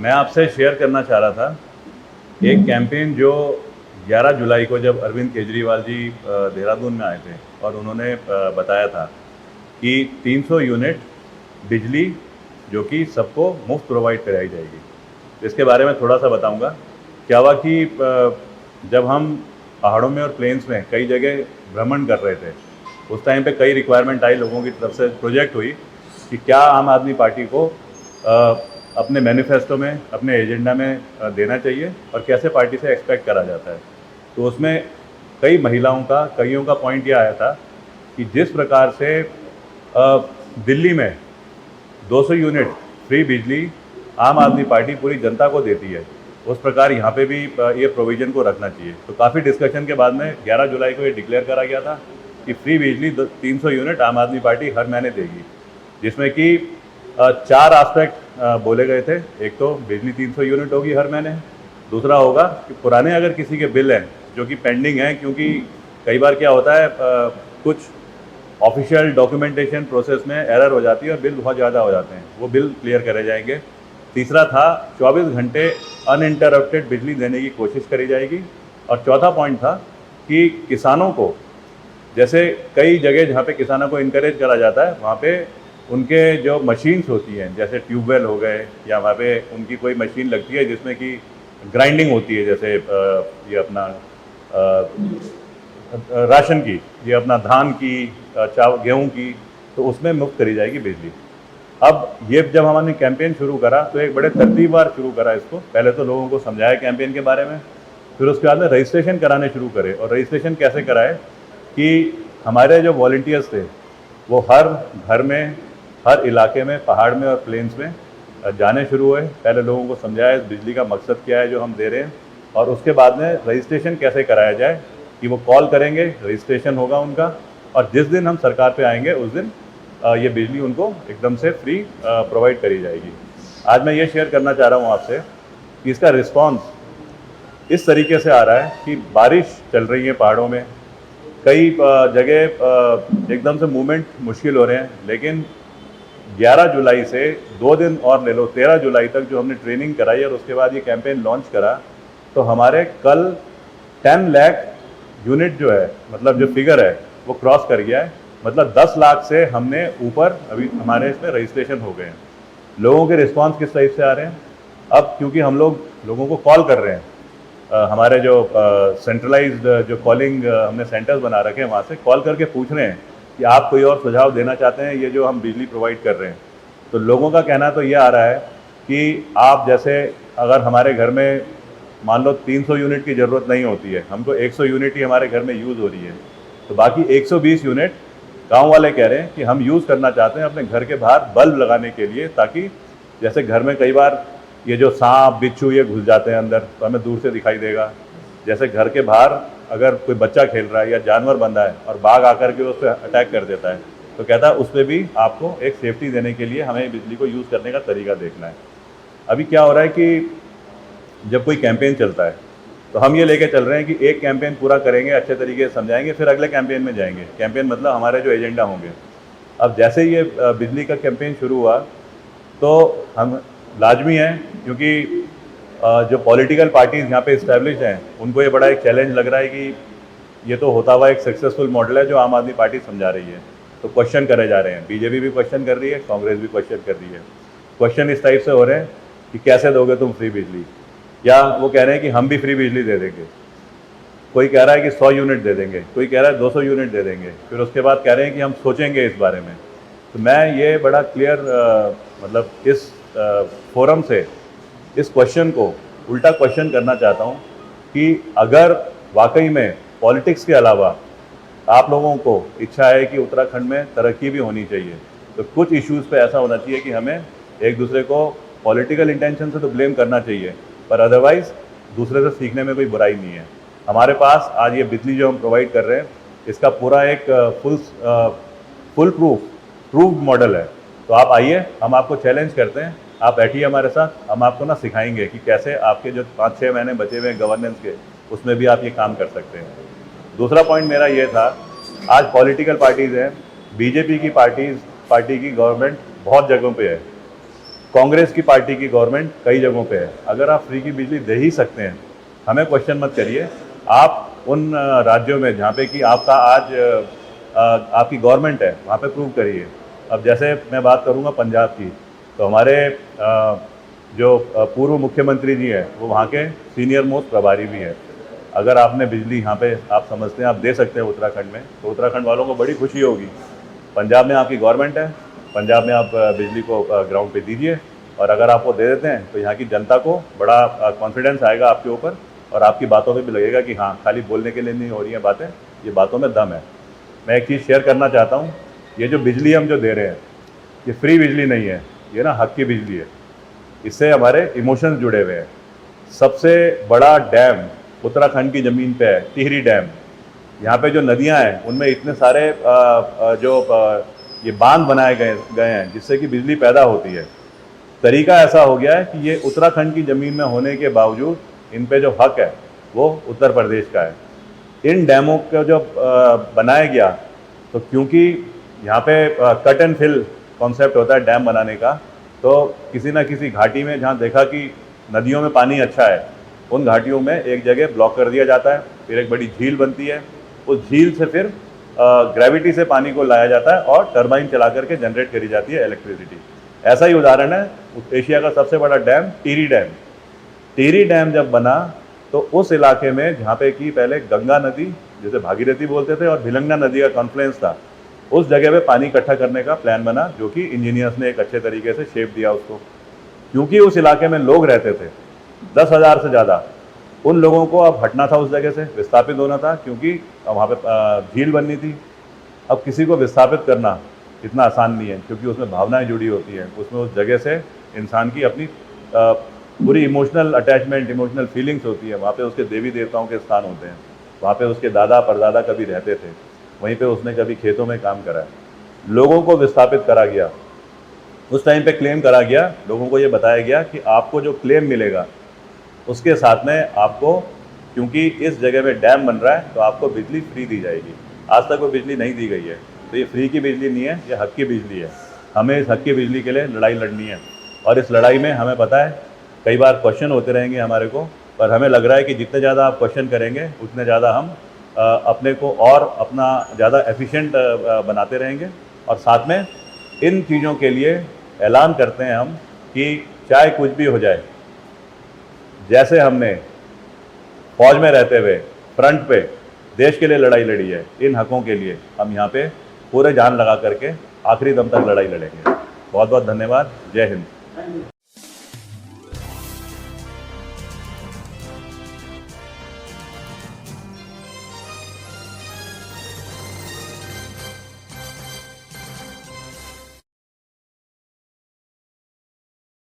मैं आपसे शेयर करना चाह रहा था एक कैंपेन जो 11 जुलाई को जब अरविंद केजरीवाल जी देहरादून में आए थे और उन्होंने बताया था कि 300 यूनिट बिजली जो कि सबको मुफ्त प्रोवाइड कराई जाएगी। इसके बारे में थोड़ा सा बताऊंगा। क्या हुआ कि जब हम पहाड़ों में और प्लेन्स में कई जगह भ्रमण कर रहे थे, उस टाइम पे कई रिक्वायरमेंट आई लोगों की तरफ से, प्रोजेक्ट हुई कि क्या आम आदमी पार्टी को अपने मैनिफेस्टो में, अपने एजेंडा में देना चाहिए और कैसे पार्टी से एक्सपेक्ट करा जाता है। तो उसमें कई महिलाओं का, कईयों का पॉइंट यह आया था कि जिस प्रकार से दिल्ली में 200 यूनिट फ्री बिजली आम आदमी पार्टी पूरी जनता को देती है, उस प्रकार यहाँ पे भी ये प्रोविज़न को रखना चाहिए। तो काफ़ी डिस्कशन के बाद में 11 जुलाई को ये डिक्लेयर करा गया था कि फ्री बिजली 300 यूनिट आम आदमी पार्टी हर महीने देगी, जिसमें कि 4 एस्पेक्ट बोले गए थे। एक तो बिजली 300 यूनिट होगी हर महीने, दूसरा होगा कि पुराने अगर किसी के बिल हैं जो कि पेंडिंग हैं, क्योंकि कई बार क्या होता है कुछ ऑफिशियल डॉक्यूमेंटेशन प्रोसेस में एरर हो जाती है और बिल बहुत ज़्यादा हो जाते हैं, वो बिल क्लियर करे जाएंगे। तीसरा था 24 घंटे अनइंटरप्टेड बिजली देने की कोशिश करी जाएगी। और चौथा पॉइंट था कि किसानों को, जैसे कई जगह जहाँ पे किसानों को इनकरेज करा जाता है, वहाँ पे उनके जो मशीन्स होती हैं, जैसे ट्यूबवेल हो गए या वहाँ पे उनकी कोई मशीन लगती है जिसमें कि ग्राइंडिंग होती है, जैसे ये अपना राशन की, ये अपना धान की, गेहूं की, तो उसमें मुफ्त करी जाएगी बिजली। अब ये जब हमने कैंपेन शुरू करा तो एक बड़े तरतीबवार शुरू करा इसको। पहले तो लोगों को समझाया कैंपेन के बारे में, फिर उसके बाद में रजिस्ट्रेशन कराने शुरू करे। और रजिस्ट्रेशन कैसे कराए कि हमारे जो वॉलंटियर्स थे वो हर घर में, हर इलाके में, पहाड़ में और प्लेन्स में जाने शुरू हुए। पहले लोगों को समझाया बिजली का मकसद क्या है जो हम दे रहे हैं, और उसके बाद में रजिस्ट्रेशन कैसे कराया जाए कि वो कॉल करेंगे, रजिस्ट्रेशन होगा उनका, और जिस दिन हम सरकार पे आएंगे उस दिन ये बिजली उनको एकदम से फ्री प्रोवाइड करी जाएगी। आज मैं ये शेयर करना चाह रहा हूँ आपसे कि इसका रिस्पॉन्स इस तरीके से आ रहा है कि बारिश चल रही है पहाड़ों में, कई जगह एकदम से मूवमेंट मुश्किल हो रहे हैं, लेकिन 11 जुलाई से 2 दिन और ले लो, 13 जुलाई तक जो हमने ट्रेनिंग कराई और उसके बाद ये कैंपेन लॉन्च करा, तो हमारे कल 10 लाख यूनिट जो है, मतलब जो फिगर है वो क्रॉस कर गया है। मतलब 10 लाख से हमने ऊपर अभी हमारे इसमें रजिस्ट्रेशन हो गए हैं। लोगों के रिस्पांस किस टाइप से आ रहे हैं, अब क्योंकि हम लोगों को कॉल कर रहे हैं, हमारे जो सेंट्रलाइज्ड जो कॉलिंग हमने सेंटर्स बना रखे हैं, वहाँ से कॉल करके पूछ रहे हैं कि आप कोई और सुझाव देना चाहते हैं ये जो हम बिजली प्रोवाइड कर रहे हैं। तो लोगों का कहना तो ये आ रहा है कि आप जैसे अगर हमारे घर में मान लो 300 यूनिट की ज़रूरत नहीं होती है, हमको 100 यूनिट ही हमारे घर में यूज़ हो रही है, तो बाकी 120 यूनिट गांव वाले कह रहे हैं कि हम यूज़ करना चाहते हैं अपने घर के बाहर बल्ब लगाने के लिए, ताकि जैसे घर में कई बार ये जो सांप बिच्छू ये घुस जाते हैं अंदर, तो हमें दूर से दिखाई देगा। जैसे घर के बाहर अगर कोई बच्चा खेल रहा है या जानवर बंधा है और बाघ आकर के उस पर अटैक कर देता है, तो कहता है उस पर भी आपको एक सेफ्टी देने के लिए हमें बिजली को यूज़ करने का तरीका देखना है। अभी क्या हो रहा है कि जब कोई कैंपेन चलता है तो हम ये लेके चल रहे हैं कि एक कैंपेन पूरा करेंगे, अच्छे तरीके से समझाएंगे, फिर अगले कैंपेन में जाएंगे। कैंपेन मतलब हमारे जो एजेंडा होंगे। अब जैसे ये बिजली का कैंपेन शुरू हुआ तो हम लाजमी है, क्योंकि जो पॉलिटिकल पार्टीज़ यहाँ पे इस्टेब्लिश हैं उनको ये बड़ा एक चैलेंज लग रहा है कि ये तो होता हुआ एक सक्सेसफुल मॉडल है जो आम आदमी पार्टी समझा रही है, तो क्वेश्चन करे जा रहे हैं। बीजेपी भी क्वेश्चन कर रही है, कांग्रेस भी क्वेश्चन कर रही है। क्वेश्चन इस टाइप से हो रहे हैं कि कैसे दोगे तुम फ्री बिजली, या वो कह रहे हैं कि हम भी फ्री बिजली दे देंगे। कोई कह रहा है कि 100 यूनिट दे देंगे, कोई कह रहा है 200 यूनिट दे देंगे, फिर उसके बाद कह रहे हैं कि हम सोचेंगे इस बारे में। तो मैं ये बड़ा क्लियर मतलब इस फोरम से इस क्वेश्चन को उल्टा क्वेश्चन करना चाहता हूँ कि अगर वाकई में पॉलिटिक्स के अलावा आप लोगों को इच्छा है कि उत्तराखंड में तरक्की भी होनी चाहिए, तो कुछ इश्यूज़ पे ऐसा होना चाहिए कि हमें एक दूसरे को पॉलिटिकल इंटेंशन से तो ब्लेम करना चाहिए, पर अदरवाइज़ दूसरे से सीखने में कोई बुराई नहीं है। हमारे पास आज ये बिजली जो हम प्रोवाइड कर रहे हैं, इसका पूरा एक फुल प्रूफ मॉडल है। तो आप आइए, हम आपको चैलेंज करते हैं, आप बैठिए हमारे साथ, हम आपको ना सिखाएंगे कि कैसे आपके जो 5-6 महीने बचे हुए हैं गवर्नेंस के, उसमें भी आप ये काम कर सकते हैं। दूसरा पॉइंट मेरा ये था, आज पॉलिटिकल पार्टीज़ हैं, बीजेपी की पार्टी की गवर्नमेंट बहुत जगहों पे है, कांग्रेस की पार्टी की गवर्नमेंट कई जगहों पे है। अगर आप फ्री की बिजली दे ही सकते हैं, हमें क्वेश्चन मत करिए। आप उन राज्यों में जहाँ पे कि आपका आज आपकी गवर्नमेंट है, वहाँ पे प्रूव करिए। अब जैसे मैं बात करूँगा पंजाब की, तो हमारे जो पूर्व मुख्यमंत्री जी हैं, वो वहाँ के सीनियर मोस्ट प्रभारी भी हैं। अगर आपने बिजली यहाँ पे आप समझते हैं आप दे सकते हैं उत्तराखंड में, तो उत्तराखंड वालों को बड़ी खुशी होगी। पंजाब में आपकी गवर्नमेंट है, पंजाब में आप बिजली को ग्राउंड पे दीजिए, और अगर आप वो दे देते हैं तो यहाँ की जनता को बड़ा कॉन्फिडेंस आएगा आपके ऊपर, और आपकी बातों पे भी लगेगा कि हाँ, खाली बोलने के लिए नहीं हो रही हैं बातें, ये बातों में दम है। मैं एक चीज़ शेयर करना चाहता हूँ, ये जो बिजली हम जो दे रहे हैं, ये फ्री बिजली नहीं है, ये ना हक की बिजली है। इससे हमारे इमोशंस जुड़े हुए हैं। सबसे बड़ा डैम उत्तराखंड की ज़मीन पे है, टिहरी डैम। यहाँ पे जो नदियाँ हैं, उनमें इतने सारे ये बांध बनाए गए हैं जिससे कि बिजली पैदा होती है। तरीका ऐसा हो गया है कि ये उत्तराखंड की ज़मीन में होने के बावजूद इन पे जो हक है वो उत्तर प्रदेश का है। इन डैमों का जो बनाया गया, तो क्योंकि यहाँ पे कट एंड फिल कॉन्सेप्ट होता है डैम बनाने का, तो किसी ना किसी घाटी में जहाँ देखा कि नदियों में पानी अच्छा है, उन घाटियों में एक जगह ब्लॉक कर दिया जाता है, फिर एक बड़ी झील बनती है। उस झील से फिर ग्रेविटी से पानी को लाया जाता है और टरबाइन चला करके जनरेट करी जाती है इलेक्ट्रिसिटी। ऐसा ही उदाहरण है एशिया का सबसे बड़ा dam Tehri dam. Tehri dam जब बना तो उस इलाके में जहाँ पे कि पहले गंगा नदी, जिसे भागीरथी बोलते थे, और भिलंगना नदी का कॉन्फ्लुएंस था, उस जगह पे पानी इकट्ठा करने का प्लान बना, जो कि इंजीनियर्स ने एक अच्छे तरीके से शेप दिया उसको। क्योंकि उस इलाके में लोग रहते थे 10,000 से ज़्यादा, उन लोगों को अब हटना था, उस जगह से विस्थापित होना था, क्योंकि वहाँ पे झील बननी थी। अब किसी को विस्थापित करना इतना आसान नहीं है, क्योंकि उसमें भावनाएं जुड़ी होती हैं, उसमें उस जगह से इंसान की अपनी पूरी इमोशनल अटैचमेंट, इमोशनल फीलिंग्स होती है। वहाँ पे उसके देवी देवताओं के स्थान होते हैं, वहाँ पे उसके दादा परदादा कभी रहते थे, वहीं पे उसने कभी खेतों में काम करा है। लोगों को विस्थापित करा गया, उस टाइम पे क्लेम करा गया, लोगों को ये बताया गया कि आपको जो क्लेम मिलेगा उसके साथ में आपको, क्योंकि इस जगह में डैम बन रहा है, तो आपको बिजली फ्री दी जाएगी। आज तक वो बिजली नहीं दी गई है, तो ये फ्री की बिजली नहीं है, ये हक की बिजली है। हमें इस हक की बिजली के लिए लड़ाई लड़नी है, और इस लड़ाई में हमें पता है कई बार क्वेश्चन होते रहेंगे हमारे को, पर हमें लग रहा है कि जितने ज़्यादा आप क्वेश्चन करेंगे उतने ज़्यादा हम अपने को और अपना ज़्यादा एफिशिएंट बनाते रहेंगे। और साथ में इन चीज़ों के लिए ऐलान करते हैं हम कि चाहे कुछ भी हो जाए, जैसे हमने फौज में रहते हुए फ्रंट पे देश के लिए लड़ाई लड़ी है, इन हकों के लिए हम यहाँ पे पूरे जान लगा करके आखिरी दम तक लड़ाई लड़ेंगे। बहुत बहुत धन्यवाद। जय हिंद।